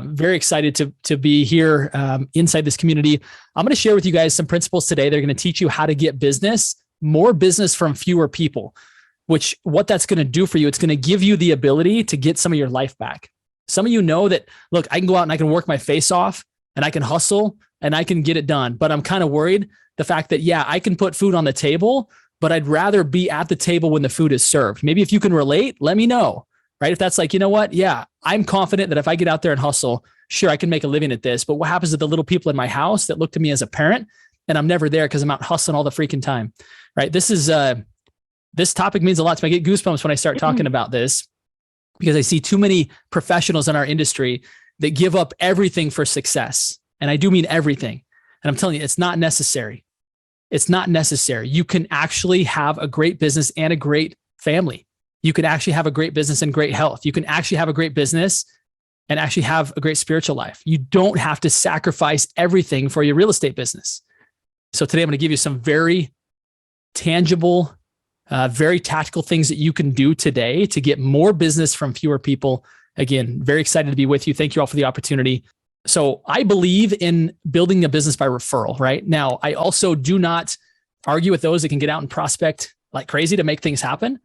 I'm very excited to be here inside this community. I'm going to share with you guys some principles today. They're going to teach you how to get more business from fewer people, which what that's going to do for you, it's going to give you the ability to get some of your life back. Some of you know that, look, I can go out and I can work my face off and I can hustle and I can get it done. But I'm kind of worried the fact that, yeah, I can put food on the table, but I'd rather be at the table when the food is served. Maybe if you can relate, let me know, right? If that's like, you know what? Yeah, I'm confident that if I get out there and hustle, sure, I can make a living at this. But what happens to the little people in my house that look to me as a parent and I'm never there because I'm out hustling all the freaking time, right? This topic means a lot to me. I get goosebumps when I start talking about this because I see too many professionals in our industry that give up everything for success. And I do mean everything. And I'm telling you, it's not necessary. It's not necessary. You can actually have a great business and a great family. You can actually have a great business and great health. You can actually have a great business and actually have a great spiritual life. You don't have to sacrifice everything for your real estate business. So today I'm going to give you some very tangible, very tactical things that you can do today to get more business from fewer people. Again, very excited to be with you. Thank you all for the opportunity. So I believe in building a business by referral, right? Now, I also do not argue with those that can get out and prospect like crazy to make things happen.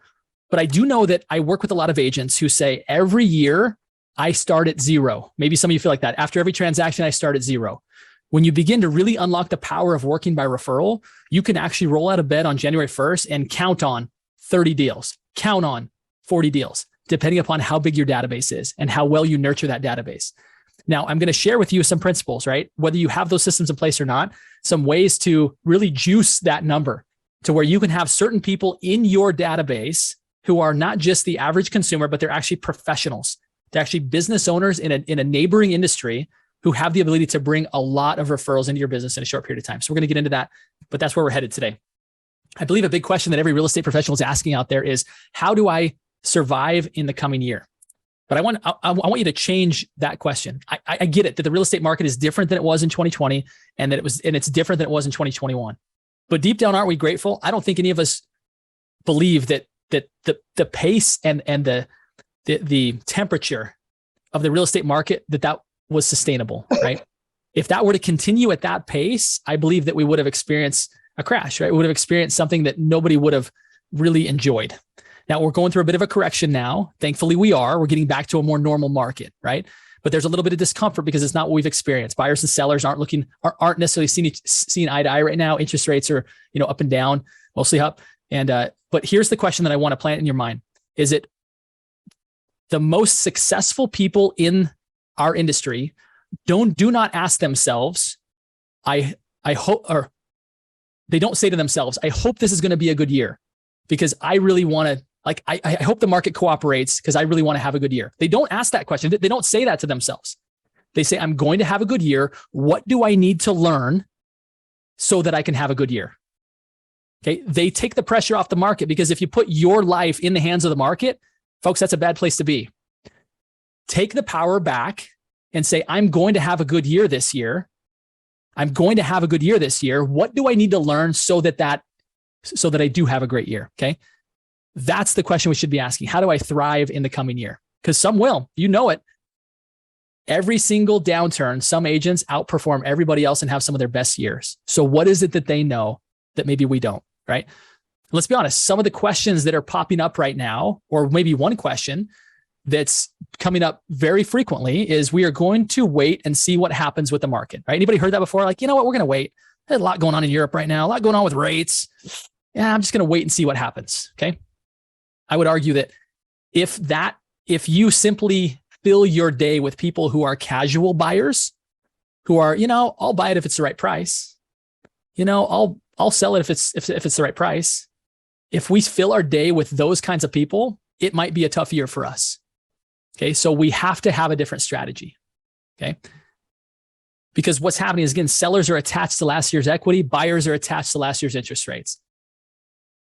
But I do know that I work with a lot of agents who say every year I start at zero. Maybe some of you feel like that. After every transaction, I start at zero. When you begin to really unlock the power of working by referral, you can actually roll out of bed on January 1st and count on 30 deals, count on 40 deals, depending upon how big your database is and how well you nurture that database. Now, I'm going to share with you some principles, right? Whether you have those systems in place or not, some ways to really juice that number to where you can have certain people in your database who are not just the average consumer, but they're actually professionals. They're actually business owners in a neighboring industry who have the ability to bring a lot of referrals into your business in a short period of time. So we're going to get into that, but that's where we're headed today. I believe a big question that every real estate professional is asking out there is, how do I survive in the coming year? But I want you to change that question. I get it that the real estate market is different than it was in 2020 and it's different than it was in 2021. But deep down, aren't we grateful? I don't think any of us believe that the pace and the temperature of the real estate market that was sustainable, right? If that were to continue at that pace, I believe that we would have experienced a crash, right? We would have experienced something that nobody would have really enjoyed. Now we're going through a bit of a correction now. Thankfully we're getting back to a more normal market, right? But there's a little bit of discomfort because it's not what we've experienced. Buyers and sellers aren't necessarily seeing eye to eye right now. Interest rates are, up and down, mostly up. And, but here's the question that I want to plant in your mind. Is it the most successful people in our industry do not ask themselves, I hope, or they don't say to themselves, I hope this is going to be a good year because I really want to, I hope the market cooperates because I really want to have a good year. They don't ask that question. They don't say that to themselves. They say, I'm going to have a good year. What do I need to learn so that I can have a good year? Okay. They take the pressure off the market because if you put your life in the hands of the market, folks, that's a bad place to be. Take the power back and say, I'm going to have a good year this year. I'm going to have a good year this year. What do I need to learn so that I do have a great year? Okay. That's the question we should be asking. How do I thrive in the coming year? Because some will, it. Every single downturn, some agents outperform everybody else and have some of their best years. So what is it that they know that maybe we don't, right? Let's be honest. Some of the questions that are popping up right now, or maybe one question that's coming up very frequently is we are going to wait and see what happens with the market, right? Anybody heard that before? Like, you know what? We're going to wait. There's a lot going on in Europe right now, a lot going on with rates. Yeah, I'm just going to wait and see what happens. Okay. I would argue that if you simply fill your day with people who are casual buyers, who are, I'll buy it if it's the right price. I'll sell it if it's the right price. If we fill our day with those kinds of people, it might be a tough year for us. Okay. So we have to have a different strategy. Okay. Because what's happening is, again, sellers are attached to last year's equity. Buyers are attached to last year's interest rates,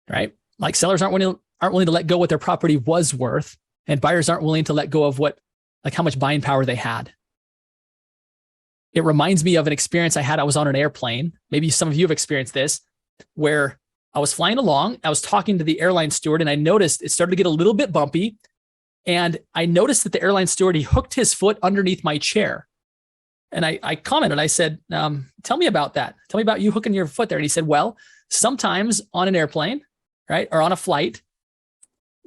right? Like sellers aren't willing to let go what their property was worth, and buyers aren't willing to let go of how much buying power they had. It reminds me of an experience I had. I was on an airplane. Maybe some of you have experienced this, where I was flying along. I was talking to the airline steward and I noticed it started to get a little bit bumpy. And I noticed that the airline steward, he hooked his foot underneath my chair. And I commented, I said, tell me about that. Tell me about you hooking your foot there. And he said, well, sometimes on an airplane, right, or on a flight,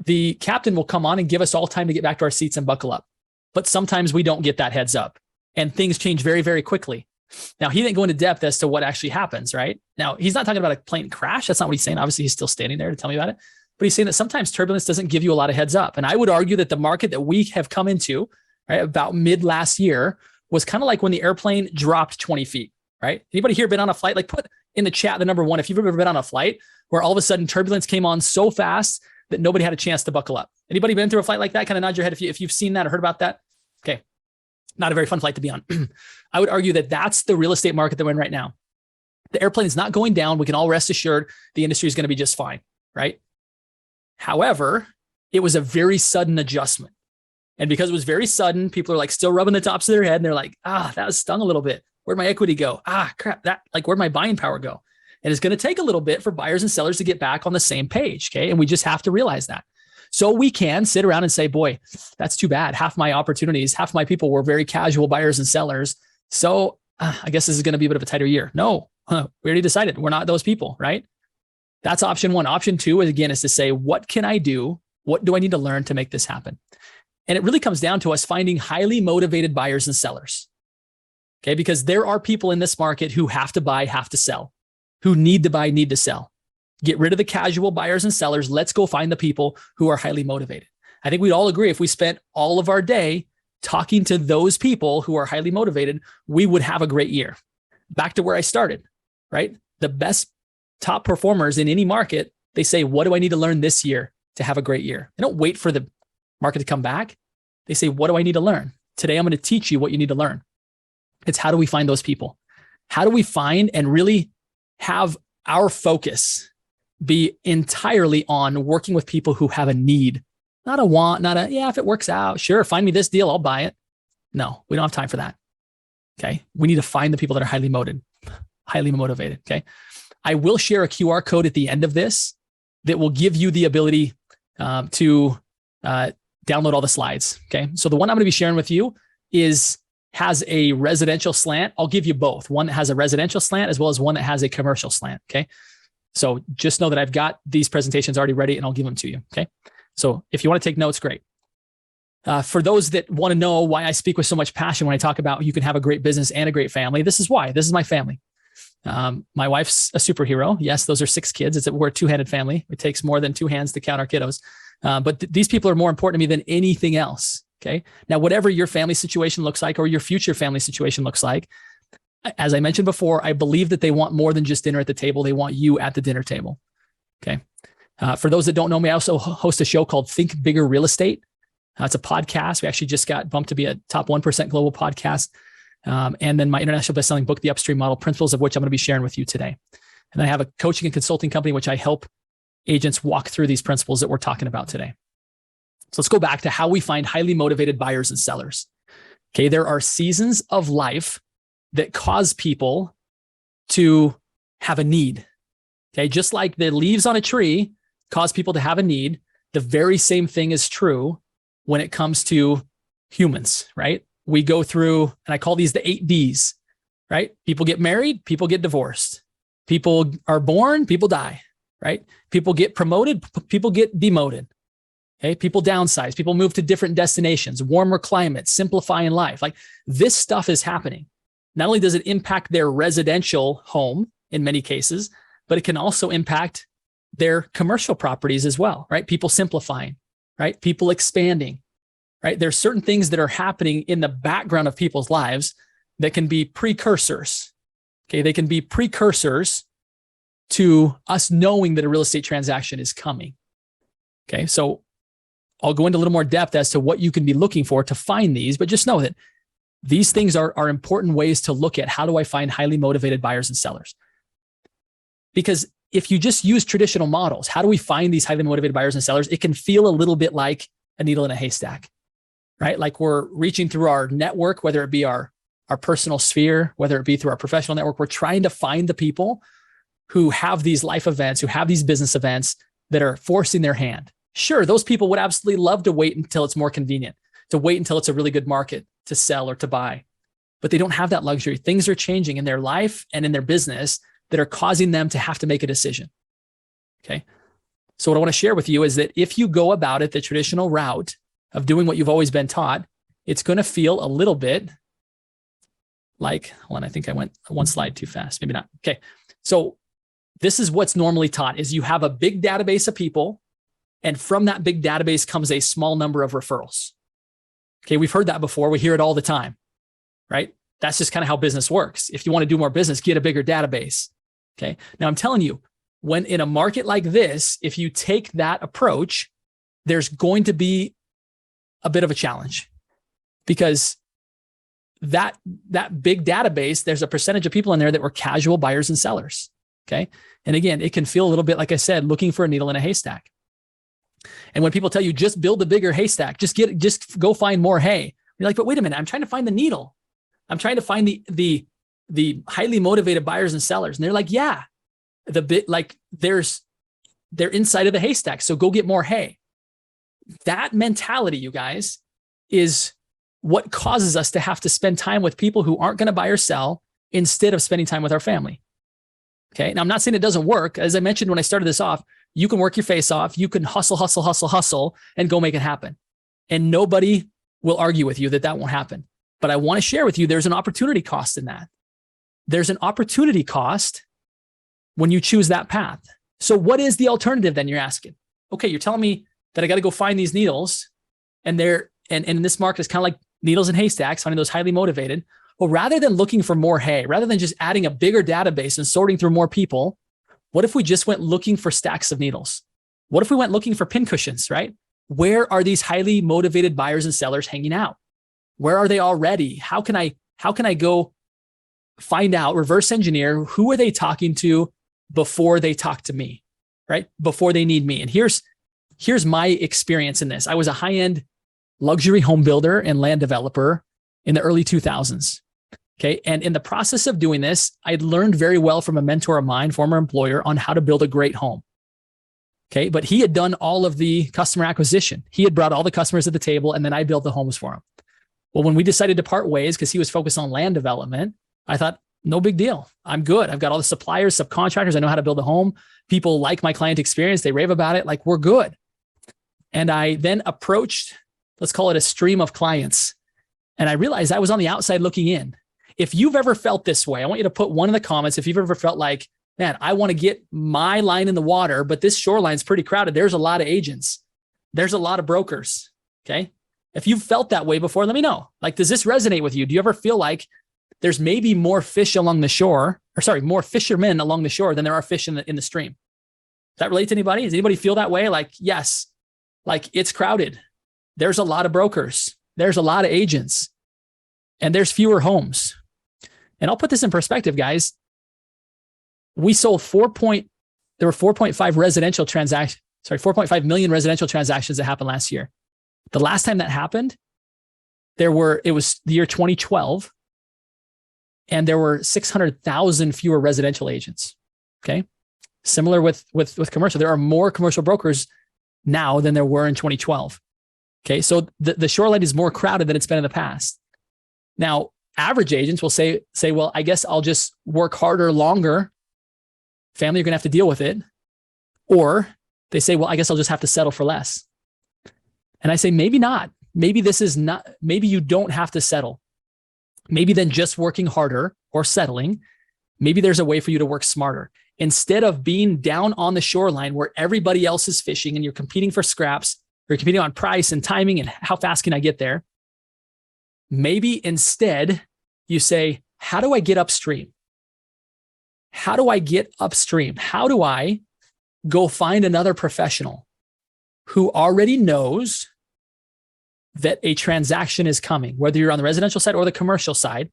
the captain will come on and give us all time to get back to our seats and buckle up. But sometimes we don't get that heads up and things change very, very quickly. Now, he didn't go into depth as to what actually happens, right? Now, he's not talking about a plane crash. That's not what he's saying. Obviously, he's still standing there to tell me about it. But he's saying that sometimes turbulence doesn't give you a lot of heads up. And I would argue that the market that we have come into, right, about mid last year was kind of like when the airplane dropped 20 feet, right? Anybody here been on a flight? Like, put in the chat the number one if you've ever been on a flight where all of a sudden turbulence came on so fast that nobody had a chance to buckle up. Anybody been through a flight like that? Kind of nod your head if you've seen that or heard about that. Okay. Not a very fun flight to be on. I would argue that that's the real estate market that we're in right now. The airplane is not going down. We can all rest assured the industry is going to be just fine, right? However, it was a very sudden adjustment. And because it was very sudden, people are like still rubbing the tops of their head and they're like, that was stung a little bit. Where'd my equity go? Crap, where'd my buying power go? And it's going to take a little bit for buyers and sellers to get back on the same page. Okay. And we just have to realize that. So we can sit around and say, boy, that's too bad. Half my opportunities, half my people were very casual buyers and sellers. So I guess this is going to be a bit of a tighter year. No, we already decided we're not those people, right? That's option one. Option two is to say, what can I do? What do I need to learn to make this happen? And it really comes down to us finding highly motivated buyers and sellers. Okay. Because there are people in this market who have to buy, have to sell, who need to buy, need to sell. Get rid of the casual buyers and sellers. Let's go find the people who are highly motivated. I think we'd all agree if we spent all of our day talking to those people who are highly motivated, we would have a great year. Back to where I started, right? The best top performers in any market, they say, what do I need to learn this year to have a great year? They don't wait for the market to come back. They say, what do I need to learn? Today, I'm going to teach you what you need to learn. It's how do we find those people? How do we find and really have our focus be entirely on working with people who have a need, not a want, not a, if it works out, sure, find me this deal, I'll buy it. No, we don't have time for that. Okay. We need to find the people that are highly motivated. Okay. I will share a QR code at the end of this that will give you the ability to download all the slides. Okay. So the one I'm going to be sharing with you has a residential slant. I'll give you both. One that has a residential slant as well as one that has a commercial slant. Okay. So just know that I've got these presentations already ready and I'll give them to you. Okay. So if you want to take notes, great. For those that want to know why I speak with so much passion when I talk about you can have a great business and a great family, this is why. This is my family. My wife's a superhero. Yes, those are 6 kids. We're a 2-handed family. It takes more than 2 hands to count our kiddos. But these people are more important to me than anything else. Okay. Now, whatever your family situation looks like or your future family situation looks like, as I mentioned before, I believe that they want more than just dinner at the table. They want you at the dinner table. Okay. For those that don't know me, I also host a show called Think Bigger Real Estate. It's a podcast. We actually just got bumped to be a top 1% global podcast. And then my international best-selling book, The Upstream Model, principles of which I'm going to be sharing with you today. And then I have a coaching and consulting company, which I help agents walk through these principles that we're talking about today. So let's go back to how we find highly motivated buyers and sellers. Okay. There are seasons of life that cause people to have a need. Okay. Just like the leaves on a tree cause people to have a need, the very same thing is true when it comes to humans, right? We go through, and I call these the 8 Ds, right? People get married, people get divorced. People are born, people die, right? People get promoted, people get demoted. Okay. People downsize, people move to different destinations, warmer climates, simplifying life. Like this stuff is happening. Not only does it impact their residential home in many cases, but it can also impact their commercial properties as well, right? People simplifying, right? People expanding, right? There's certain things that are happening in the background of people's lives that can be precursors. Okay. They can be precursors to us knowing that a real estate transaction is coming. Okay. So I'll go into a little more depth as to what you can be looking for to find these, but just know that these things are important ways to look at how do I find highly motivated buyers and sellers? Because if you just use traditional models, how do we find these highly motivated buyers and sellers? It can feel a little bit like a needle in a haystack, right? Like we're reaching through our network, whether it be our personal sphere, whether it be through our professional network, we're trying to find the people who have these life events, who have these business events that are forcing their hand. Sure, those people would absolutely love to wait until it's more convenient, to wait until it's a really good market to sell or to buy. But they don't have that luxury. Things are changing in their life and in their business that are causing them to have to make a decision. Okay. So what I want to share with you is that if you go about it the traditional route of doing what you've always been taught, it's going to feel a little bit like, hold on, I think I went one slide too fast. Maybe not. Okay. So this is what's normally taught is you have a big database of people, and from that big database comes a small number of referrals. Okay. We've heard that before. We hear it all the time, right? That's just kind of how business works. If you want to do more business, get a bigger database. Okay. Now I'm telling you, when in a market like this, if you take that approach, there's going to be a bit of a challenge because that big database, there's a percentage of people in there that were casual buyers and sellers. Okay. And again, it can feel a little bit, like I said, looking for a needle in a haystack. And when people tell you just build a bigger haystack, just go find more hay. You're like, but wait a minute, I'm trying to find the needle. I'm trying to find the highly motivated buyers and sellers. And they're like, yeah, they're inside of the haystack. So go get more hay. That mentality, you guys, is what causes us to have to spend time with people who aren't going to buy or sell instead of spending time with our family. Okay. Now I'm not saying it doesn't work. As I mentioned when I started this off, you can work your face off. You can hustle, and go make it happen. And nobody will argue with you that won't happen. But I want to share with you, there's an opportunity cost in that. There's an opportunity cost when you choose that path. So what is the alternative then, you're asking? Okay, you're telling me that I got to go find these needles, and in this market, it's kind of like needles in haystacks, finding those highly motivated. Well, rather than looking for more hay, rather than just adding a bigger database and sorting through more people, what if we just went looking for stacks of needles? What if we went looking for pincushions, right? Where are these highly motivated buyers and sellers hanging out? Where are they already? How can I go find out, reverse engineer, who are they talking to before they talk to me, right? Before they need me. And here's my experience in this. I was a high-end luxury home builder and land developer in the early 2000s. Okay. And in the process of doing this, I'd learned very well from a mentor of mine, former employer, on how to build a great home. Okay. But he had done all of the customer acquisition. He had brought all the customers at the table, and then I built the homes for him. Well, when we decided to part ways, because he was focused on land development, I thought, no big deal. I'm good. I've got all the suppliers, subcontractors. I know how to build a home. People like my client experience. They rave about it. Like, we're good. And I then approached, let's call it a stream of clients. And I realized I was on the outside looking in. If you've ever felt this way, I want you to put one in the comments. If you've ever felt like, man, I want to get my line in the water, but this shoreline's pretty crowded. There's a lot of agents. There's a lot of brokers. Okay. If you've felt that way before, let me know. Like, does this resonate with you? Do you ever feel like there's maybe more fish along the shore, more fishermen along the shore than there are fish in the stream? Does that relate to anybody? Does anybody feel that way? Like, yes, like it's crowded. There's a lot of brokers. There's a lot of agents, and there's fewer homes. And I'll put this in perspective, guys. We sold 4.5 residential transactions, 4.5 million residential transactions that happened last year. The last time that happened, it was the year 2012, and there were 600,000 fewer residential agents. Okay. Similar with commercial. There are more commercial brokers now than there were in 2012. Okay. So the shoreline is more crowded than it's been in the past. Now, average agents will say, well, I guess I'll just work harder, longer. Family, you're going to have to deal with it. Or they say, well, I guess I'll just have to settle for less. And I say, maybe not. Maybe you don't have to settle. Maybe then just working harder or settling, maybe there's a way for you to work smarter. Instead of being down on the shoreline where everybody else is fishing and you're competing for scraps, or you're competing on price and timing and how fast can I get there? Maybe instead you say, how do I get upstream? How do I get upstream? How do I go find another professional who already knows that a transaction is coming, whether you're on the residential side or the commercial side?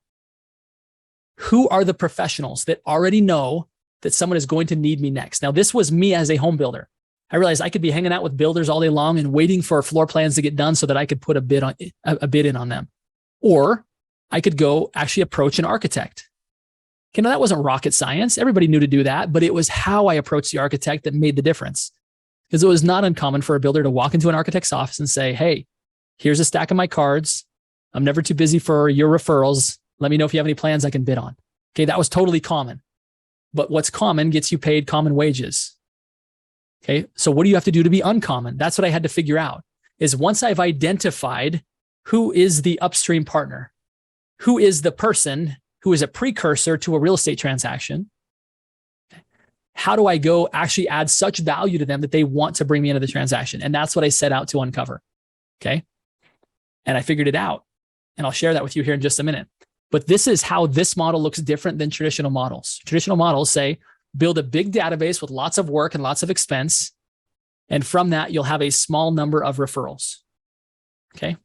Who are the professionals that already know that someone is going to need me next? Now, this was me as a home builder. I realized I could be hanging out with builders all day long and waiting for floor plans to get done so that I could put a bid in on them. Or I could go actually approach an architect. Okay, now that wasn't rocket science. Everybody knew to do that, but it was how I approached the architect that made the difference. is it was not uncommon for a builder to walk into an architect's office and say, hey, here's a stack of my cards. I'm never too busy for your referrals. Let me know if you have any plans I can bid on. Okay, that was totally common. But what's common gets you paid common wages. Okay, so what do you have to do to be uncommon? That's what I had to figure out, is once I've identified who is the upstream partner, who is the person who is a precursor to a real estate transaction, how do I go actually add such value to them that they want to bring me into the transaction? And that's what I set out to uncover. Okay. And I figured it out. And I'll share that with you here in just a minute. But this is how this model looks different than traditional models. Traditional models say, build a big database with lots of work and lots of expense. And from that, you'll have a small number of referrals. Okay.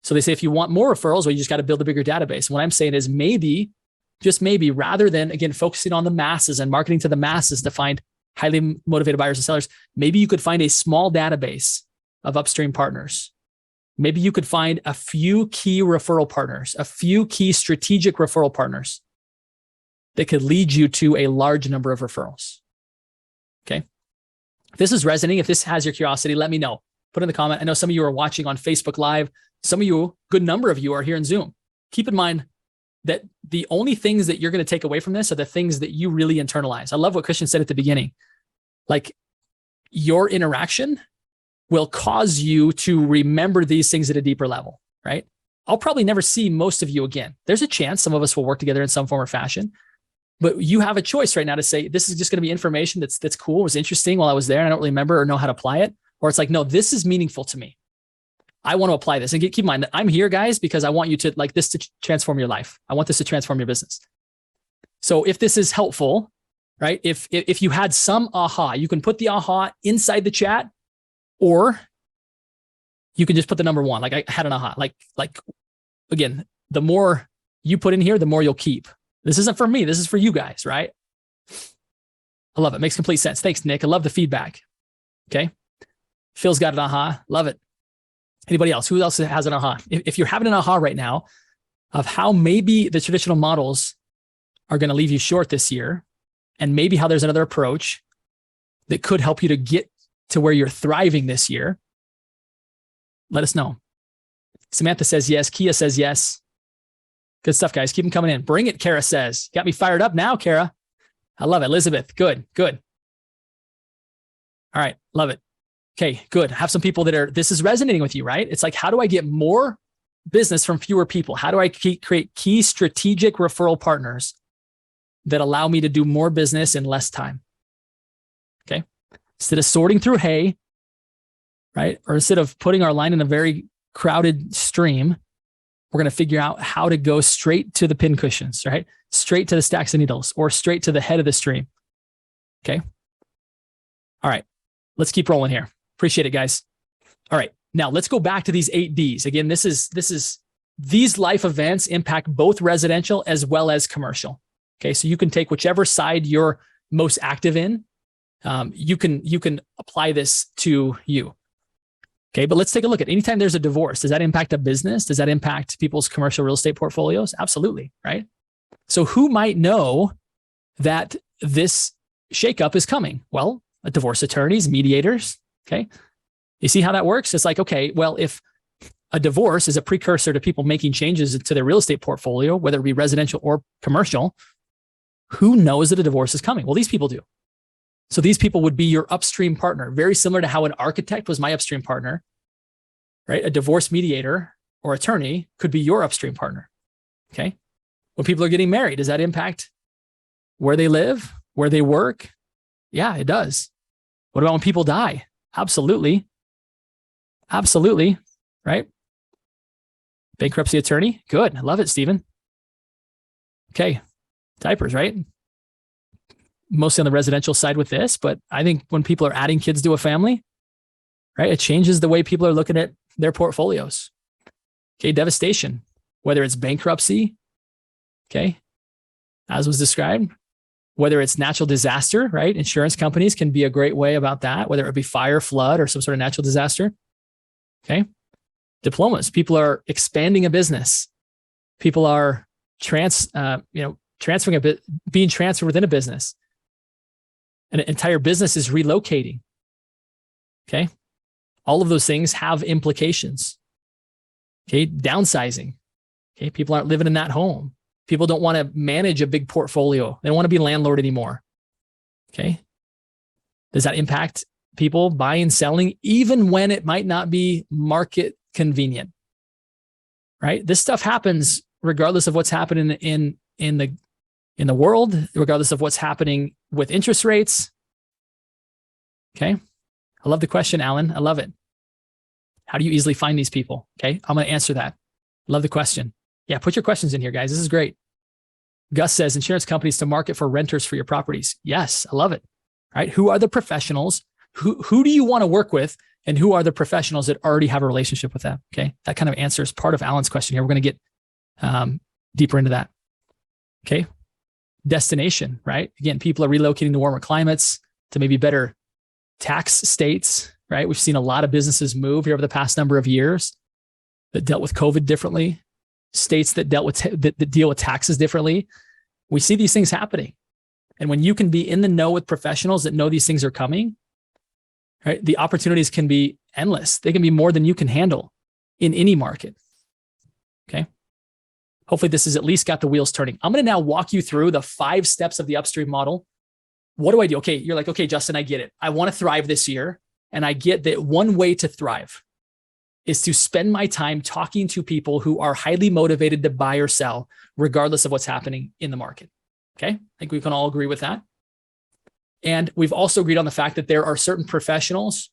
So they say, if you want more referrals, well, you just got to build a bigger database. And what I'm saying is maybe, just maybe, rather than, again, focusing on the masses and marketing to the masses to find highly motivated buyers and sellers, maybe you could find a small database of upstream partners. Maybe you could find a few key referral partners, a few key strategic referral partners that could lead you to a large number of referrals. Okay. If this is resonating, if this has your curiosity, let me know. Put in the comment. I know some of you are watching on Facebook Live. Some of you, good number of you, are here in Zoom. Keep in mind that the only things that you're going to take away from this are the things that you really internalize. I love what Christian said at the beginning. Like, your interaction will cause you to remember these things at a deeper level, right? I'll probably never see most of you again. There's a chance some of us will work together in some form or fashion, but you have a choice right now to say, this is just going to be information that's cool, was interesting while I was there, and I don't really remember or know how to apply it. Or it's like, no, this is meaningful to me. I want to apply this. And keep in mind that I'm here, guys, because I want you to like this to transform your life. I want this to transform your business. So if this is helpful, right? If you had some aha, you can put the aha inside the chat, or you can just put the number 1. Like, I had an aha. Like again, the more you put in here, the more you'll keep. This isn't for me. This is for you guys, right? I love it. Makes complete sense. Thanks, Nick. I love the feedback. Okay. Phil's got an aha. Love it. Anybody else? Who else has an aha? If you're having an aha right now of how maybe the traditional models are going to leave you short this year, and maybe how there's another approach that could help you to get to where you're thriving this year, let us know. Samantha says yes. Kia says yes. Good stuff, guys. Keep them coming in. Bring it, Kara says. Got me fired up now, Kara. I love it. Elizabeth, good. All right, love it. Okay, good. Have some people this is resonating with you, right? It's like, how do I get more business from fewer people? How do I create key strategic referral partners that allow me to do more business in less time? Okay. Instead of sorting through hay, right? Or instead of putting our line in a very crowded stream, we're going to figure out how to go straight to the pin cushions, right? Straight to the stacks of needles, or straight to the head of the stream. Okay. All right. Let's keep rolling here. Appreciate it, guys. All right. Now let's go back to these 8 Ds. Again, these life events impact both residential as well as commercial. Okay. So you can take whichever side you're most active in. You can apply this to you. Okay. But let's take a look at anytime there's a divorce. Does that impact a business? Does that impact people's commercial real estate portfolios? Absolutely. Right. So who might know that this shakeup is coming? Well, divorce attorneys, mediators. Okay. You see how that works? It's like, okay, well, if a divorce is a precursor to people making changes to their real estate portfolio, whether it be residential or commercial, who knows that a divorce is coming? Well, these people do. So these people would be your upstream partner, very similar to how an architect was my upstream partner, right? A divorce mediator or attorney could be your upstream partner. Okay. When people are getting married, does that impact where they live, where they work? Yeah, it does. What about when people die? Absolutely. Absolutely. Right? Bankruptcy attorney. Good. I love it, Stephen. Okay. Diapers, right? Mostly on the residential side with this, but I think when people are adding kids to a family, right, it changes the way people are looking at their portfolios. Okay. Devastation, whether it's bankruptcy, okay, as was described, whether it's natural disaster, right? Insurance companies can be a great way about that, whether it be fire, flood, or some sort of natural disaster. Okay. Diplomas. People are expanding a business. People are transferring being transferred within a business. An entire business is relocating. Okay. All of those things have implications. Okay. Downsizing. Okay. People aren't living in that home. People don't want to manage a big portfolio. They don't want to be landlord anymore. Okay. Does that impact people buying and selling, even when it might not be market convenient? Right? This stuff happens regardless of what's happening in the world, regardless of what's happening with interest rates. Okay. I love the question, Alan. I love it. How do you easily find these people? Okay. I'm going to answer that. Love the question. Yeah. Put your questions in here, guys. This is great. Gus says insurance companies to market for renters for your properties. Yes. I love it. Right. Who are the professionals? Who do you want to work with? And who are the professionals that already have a relationship with them? Okay. That kind of answers part of Alan's question here. We're going to get deeper into that. Okay. Destination, right? Again, people are relocating to warmer climates, to maybe better tax states, right? We've seen a lot of businesses move here over the past number of years that dealt with COVID differently, states that dealt with that deal with taxes differently. We see these things happening. And when you can be in the know with professionals that know these things are coming, right? The opportunities can be endless. They can be more than you can handle in any market. Okay. Hopefully this has at least got the wheels turning. I'm going to now walk you through the 5 steps of the upstream model. What do I do? Okay. You're like, okay, Justin, I get it. I want to thrive this year. And I get that one way to thrive is to spend my time talking to people who are highly motivated to buy or sell, regardless of what's happening in the market. Okay. I think we can all agree with that. And we've also agreed on the fact that there are certain professionals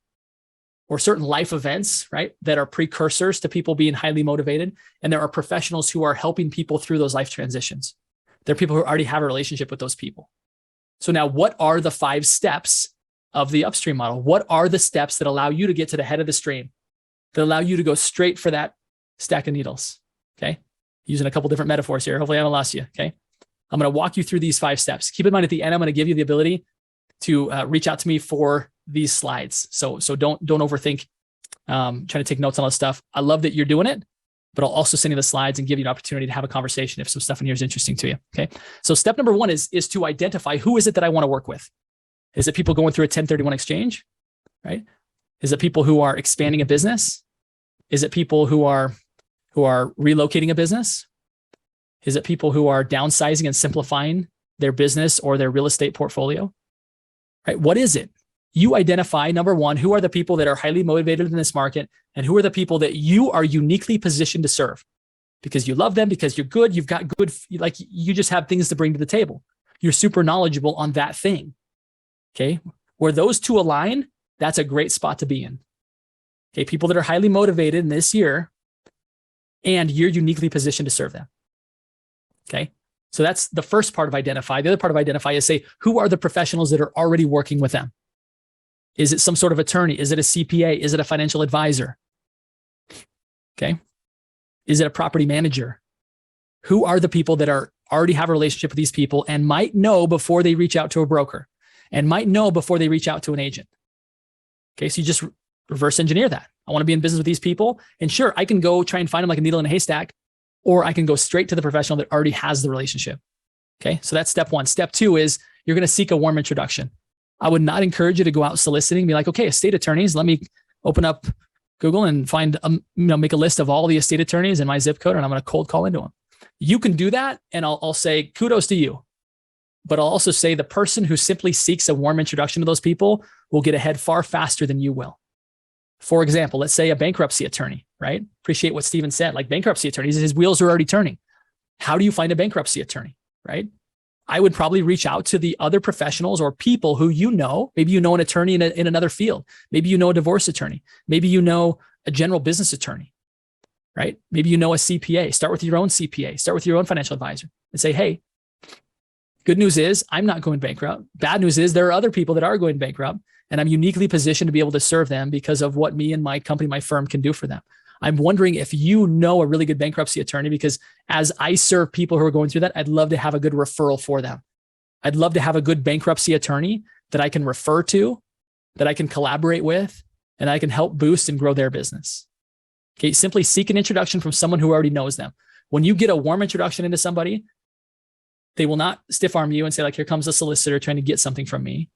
or certain life events, right, that are precursors to people being highly motivated. And there are professionals who are helping people through those life transitions. There are people who already have a relationship with those people. So now what are the 5 steps of the upstream model? What are the steps that allow you to get to the head of the stream, that allow you to go straight for that stack of needles? Okay. Using a couple different metaphors here. Hopefully I haven't lost you. Okay. I'm going to walk you through these 5 steps. Keep in mind at the end, I'm going to give you the ability to reach out to me for these slides. So don't overthink trying to take notes on all this stuff. I love that you're doing it, but I'll also send you the slides and give you an opportunity to have a conversation if some stuff in here is interesting to you. Okay. So step number 1 is to identify who is it that I want to work with. Is it people going through a 1031 exchange, right? Is it people who are expanding a business? Is it people who are relocating a business? Is it people who are downsizing and simplifying their business or their real estate portfolio? Right? What is it? You identify, number 1, who are the people that are highly motivated in this market, and who are the people that you are uniquely positioned to serve because you love them, because you're good, you've got good, like you just have things to bring to the table. You're super knowledgeable on that thing. Okay. Where those two align, that's a great spot to be in. Okay. People that are highly motivated in this year, and you're uniquely positioned to serve them. Okay. So that's the first part of identify. The other part of identify is say, who are the professionals that are already working with them? Is it some sort of attorney? Is it a CPA? Is it a financial advisor? Okay. Is it a property manager? Who are the people that already have a relationship with these people and might know before they reach out to a broker and might know before they reach out to an agent? Okay. So you just reverse engineer that. I want to be in business with these people. And sure, I can go try and find them like a needle in a haystack, or I can go straight to the professional that already has the relationship. Okay. So that's step 1. Step 2 is you're going to seek a warm introduction. I would not encourage you to go out soliciting, be like, okay, estate attorneys, let me open up Google and find, make a list of all the estate attorneys in my zip code, and I'm going to cold call into them. You can do that. And I'll say kudos to you, but I'll also say the person who simply seeks a warm introduction to those people will get ahead far faster than you will. For example, let's say a bankruptcy attorney, right? Appreciate what Steven said, like bankruptcy attorneys, his wheels are already turning. How do you find a bankruptcy attorney, right? I would probably reach out to the other professionals or people who you know. Maybe you know an attorney in another field. Maybe you know a divorce attorney. Maybe you know a general business attorney, right? Maybe you know a CPA. Start with your own CPA. Start with your own financial advisor and say, hey, good news is I'm not going bankrupt. Bad news is there are other people that are going bankrupt, and I'm uniquely positioned to be able to serve them because of what me and my company, my firm can do for them. I'm wondering if you know a really good bankruptcy attorney, because as I serve people who are going through that, I'd love to have a good referral for them. I'd love to have a good bankruptcy attorney that I can refer to, that I can collaborate with, and I can help boost and grow their business. Okay. Simply seek an introduction from someone who already knows them. When you get a warm introduction into somebody, they will not stiff arm you and say, like, here comes a solicitor trying to get something from me.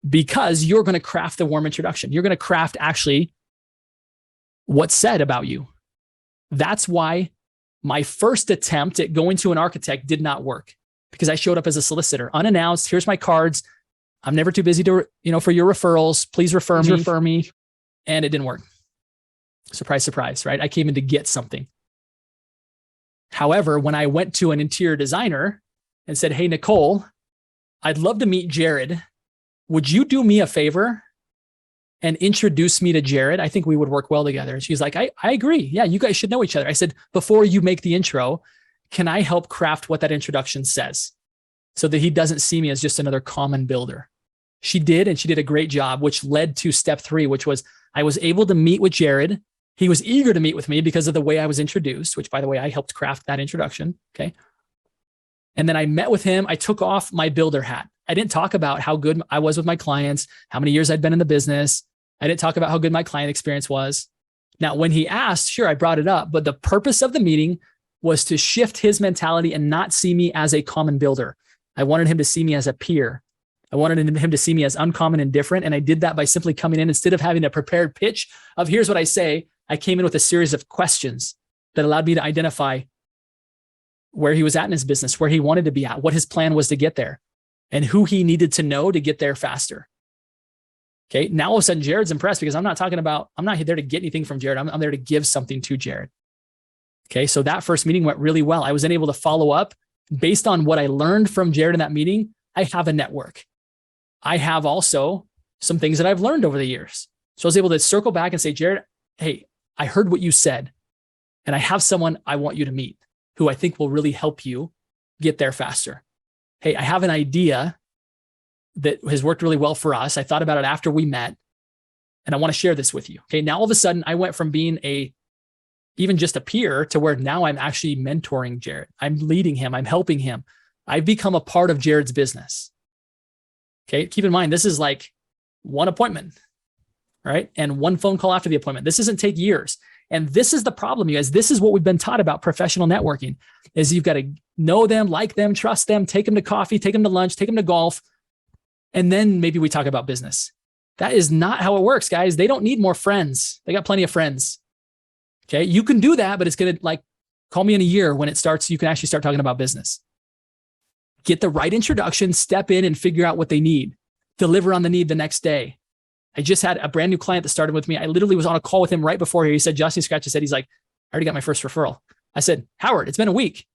because you're going to craft the warm introduction. You're going to craft actually what's said about you. That's why my first attempt at going to an architect did not work, because I showed up as a solicitor, unannounced. Here's my cards. I'm never too busy to, for your referrals. Please refer me. And it didn't work. Surprise, surprise, right? I came in to get something. However, when I went to an interior designer and said, hey, Nicole, I'd love to meet Jared. Would you do me a favor and introduce me to Jared? I think we would work well together. And she's like, I agree. Yeah, you guys should know each other. I said, before you make the intro, can I help craft what that introduction says so that he doesn't see me as just another common builder? She did, and she did a great job, which led to step 3, which was I was able to meet with Jared. He was eager to meet with me because of the way I was introduced, which, by the way, I helped craft that introduction. Okay. And then I met with him. I took off my builder hat. I didn't talk about how good I was with my clients, how many years I'd been in the business. I didn't talk about how good my client experience was. Now, when he asked, sure, I brought it up, but the purpose of the meeting was to shift his mentality and not see me as a common builder. I wanted him to see me as a peer. I wanted him to see me as uncommon and different. And I did that by simply coming in, instead of having a prepared pitch of here's what I say, I came in with a series of questions that allowed me to identify where he was at in his business, where he wanted to be at, what his plan was to get there, and who he needed to know to get there faster. Okay. Now all of a sudden Jared's impressed because I'm not there to get anything from Jared. I'm there to give something to Jared. Okay. So that first meeting went really well. I was then able to follow up based on what I learned from Jared in that meeting. I have a network. I have also some things that I've learned over the years. So I was able to circle back and say, Jared, hey, I heard what you said, and I have someone I want you to meet who I think will really help you get there faster. Hey, I have an idea that has worked really well for us. I thought about it after we met, and I want to share this with you. Okay. Now all of a sudden I went from being even just a peer to where now I'm actually mentoring Jared. I'm leading him. I'm helping him. I've become a part of Jared's business. Okay. Keep in mind, this is like one appointment, right? And one phone call after the appointment. This doesn't take years. And this is the problem, you guys. This is what we've been taught about professional networking is you've got to know them, like them, trust them, take them to coffee, take them to lunch, take them to golf. And then maybe we talk about business. That is not how it works, guys. They don't need more friends. They got plenty of friends. Okay. You can do that, but it's going to call me in a year when it starts. You can actually start talking about business. Get the right introduction, step in and figure out what they need, deliver on the need the next day. I just had a brand new client that started with me. I literally was on a call with him right before here. He said, Justin scratched his head. He's like, I already got my first referral. I said, Howard, it's been a week.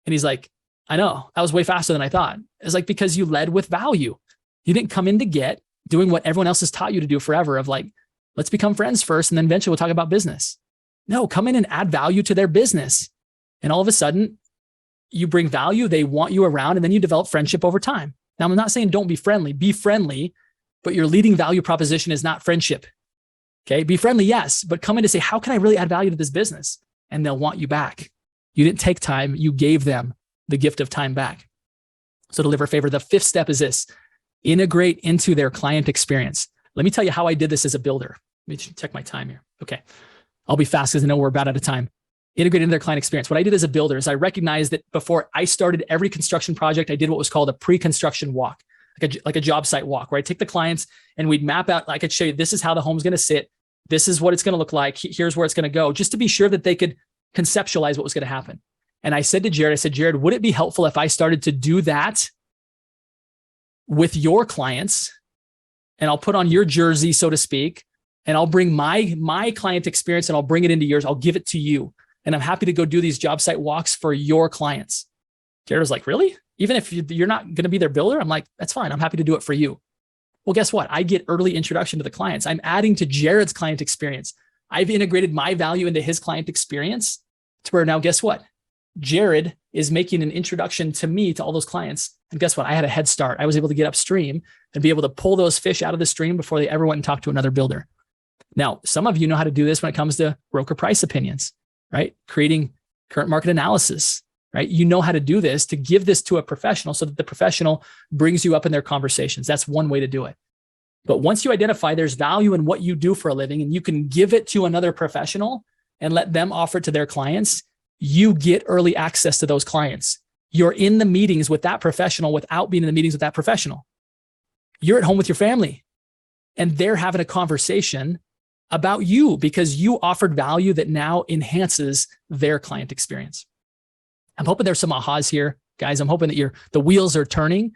And he's like, I know, that was way faster than I thought. It's like, because you led with value. You didn't come in to get doing what everyone else has taught you to do forever of let's become friends first. And then eventually we'll talk about business. No, come in and add value to their business. And all of a sudden you bring value. They want you around, and then you develop friendship over time. Now, I'm not saying don't be friendly, but your leading value proposition is not friendship. Okay. Be friendly. Yes. But come in to say, how can I really add value to this business? And they'll want you back. You didn't take time. You gave them the gift of time back. So deliver favor. The 5th step is this: integrate into their client experience. Let me tell you how I did this as a builder. Let me check my time here. Okay. I'll be fast because I know we're about out of time. Integrate into their client experience. What I did as a builder is I recognized that before I started every construction project, I did what was called a pre-construction walk, like a job site walk, where I take the clients and we'd map out, I could show you, this is how the home's going to sit. This is what it's going to look like. Here's where it's going to go, just to be sure that they could conceptualize what was going to happen. And I said to Jared, Jared, would it be helpful if I started to do that with your clients? And I'll put on your jersey, so to speak, and I'll bring my client experience and I'll bring it into yours. I'll give it to you. And I'm happy to go do these job site walks for your clients. Jared was like, really? Even if you're not going to be their builder? I'm like, that's fine. I'm happy to do it for you. Well, guess what? I get early introduction to the clients. I'm adding to Jared's client experience. I've integrated my value into his client experience to where now, guess what? Jared is making an introduction to me, to all those clients. And guess what? I had a head start. I was able to get upstream and be able to pull those fish out of the stream before they ever went and talked to another builder. Now, some of you know how to do this when it comes to broker price opinions, right? Creating current market analysis, right? You know how to do this, to give this to a professional so that the professional brings you up in their conversations. That's one way to do it. But once you identify there's value in what you do for a living and you can give it to another professional and let them offer it to their clients, you get early access to those clients. You're in the meetings with that professional without being in the meetings with that professional. You're at home with your family and they're having a conversation about you because you offered value that now enhances their client experience. I'm hoping there's some ahas here, guys. I'm hoping that the wheels are turning.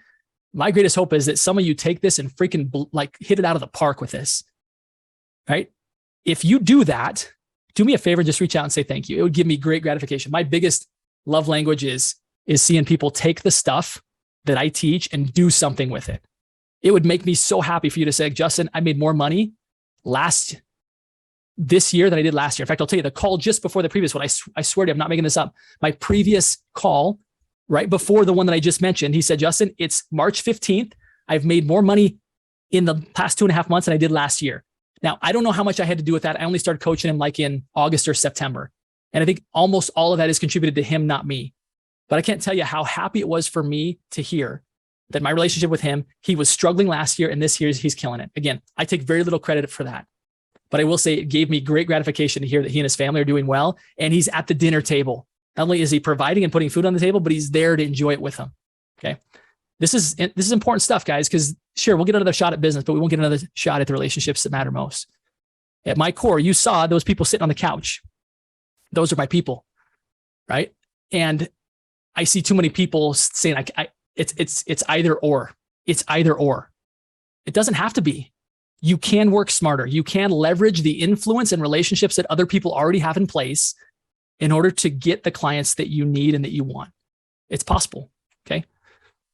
My greatest hope is that some of you take this and freaking like hit it out of the park with this, right? If you do that, do me a favor and just reach out and say thank you. It would give me great gratification. My biggest love language is seeing people take the stuff that I teach and do something with it. It would make me so happy for you to say, Justin, I made more money this year than I did last year. In fact, I'll tell you the call just before the previous one. I swear to you, I'm not making this up. My previous call, right before the one that I just mentioned, he said, Justin, it's March 15th. I've made more money in the past 2.5 months than I did last year. Now, I don't know how much I had to do with that. I only started coaching him like in August or September. And I think almost all of that is contributed to him, not me. But I can't tell you how happy it was for me to hear that my relationship with him, he was struggling last year and this year he's killing it. Again, I take very little credit for that. But I will say it gave me great gratification to hear that he and his family are doing well. And he's at the dinner table. Not only is he providing and putting food on the table, but he's there to enjoy it with them. Okay. This is important stuff, guys, because sure, we'll get another shot at business, but we won't get another shot at the relationships that matter most. At my core, you saw those people sitting on the couch. Those are my people, right? And I see too many people saying, it's either or. It's either or. It doesn't have to be. You can work smarter. You can leverage the influence and relationships that other people already have in place in order to get the clients that you need and that you want. It's possible. Okay.